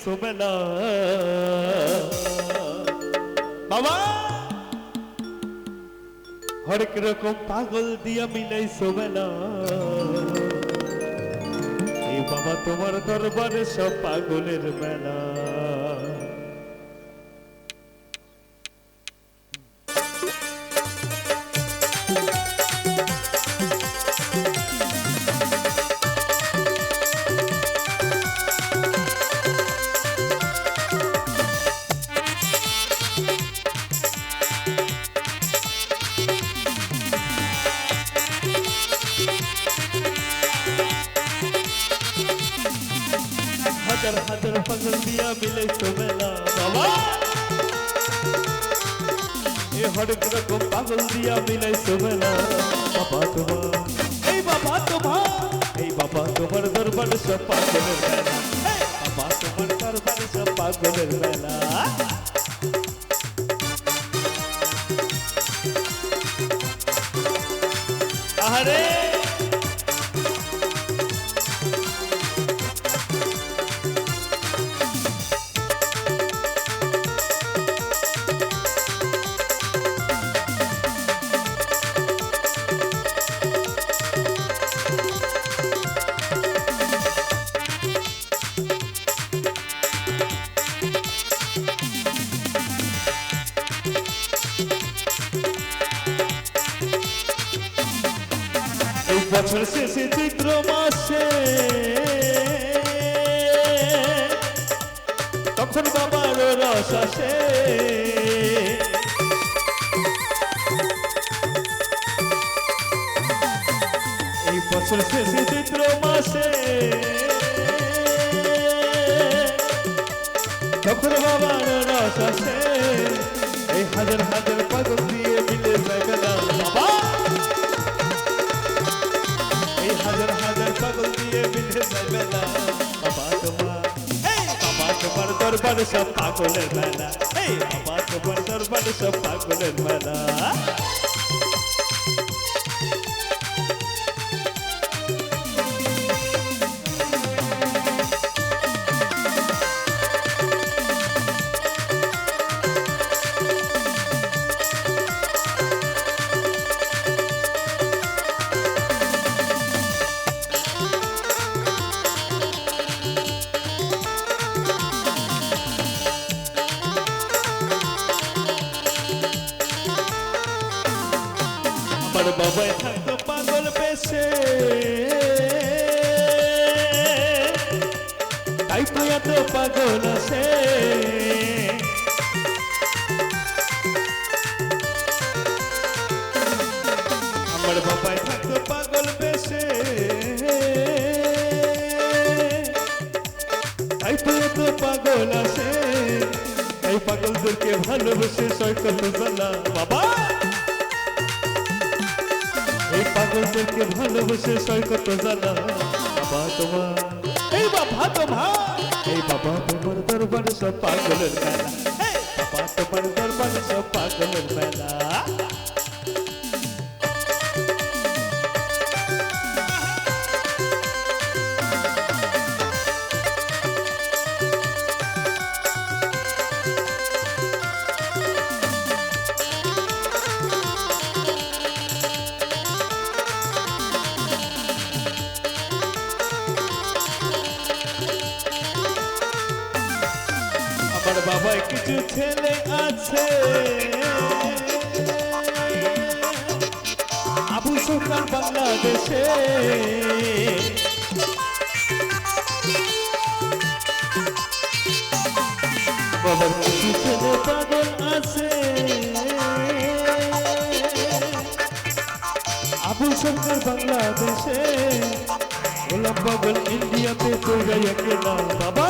সোমেলা বাবা হরেক রকম পাগল দিয়া মিলাই সোমেলা এই বাবা তোমার দরবারে সব পাগলের মেলা হাজার হাজার পাগল দিয়া মিলে সোমেলা বাবা এ হরেক রকম পাগল দিয়া মিলে সোমেলা বাবা তোমার এই বাবা তোমার দরবারে সব পাগলের মেলা বাবা তোমার দরবারে সব পাগলের মেলা আরে বছর শেষে চৈত্র মাসে তখন বাবার রস আসে এই বছর শেষে চৈত্র মাসে তখন বাবার রস আসে এই হাজার হাজার পাগল দিয়ে মিলে যাবে না বাবা হাজার হাজার পাগল দিয়ে মিলে যাবে না বাবা তোমার দরবারে সব পাগলের মেলা বাবা তোমার দরবারে সব পাগলের মেলা আমার বাবাই থাকতো পাগল পেশে তাই তো এত পাগল আছে আমার বাবাই থাকতো পাগল পেশে তাই তো এত পাগল আছে এই পাগলদেরকে ভালোবেসে সৈকত জ্বালা বাবা এই পাগলদেরকে ভালোবেসে সৈকত জ্বালা বাবা তোমার এই বাবা তোমার দরবারে সব পাগলের মেলা বাবা তোমার দরবারে সব পাগলের মেলা আমার বাবার কিছু ছেলে আছে আবু সুলতান বাংলাদেশে বাবার কিছু ছেলে পাগল আছে আবু সরকার বাংলাদেশে গোলাম পাগল ইন্ডিয়াতে পড়াইয়া গেলাম বাবা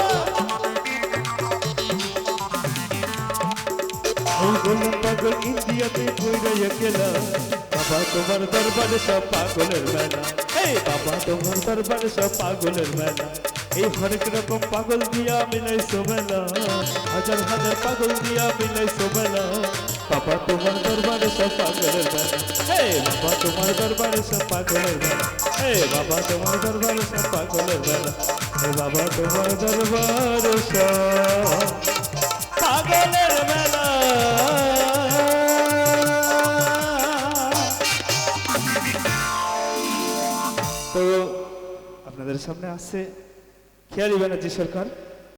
গোলাম পাগল ইন্ডিয়াতে পড়াইয়া গেলাম বাবা তোমার দরবারে সব পাগলের মেলা বাবা তোমার দরবারে সব পাগলের মেলা এই হরেক রকম পাগল দিয়া মিলাই সোমেলা হাজার হাজার পাগল দিয়া মিলাই সোমেলা বাবা তোমার দরবারে সব পাগলের মেলা বাবা তোমার দরবারে সব পাগলের মেলা বাবা তোমার দরবারে সব পাগলের মেলা বাবা তোমার দরবারে সব তো আপনাদের সামনে আছে খেয়ালি ব্যানার্জি সরকার।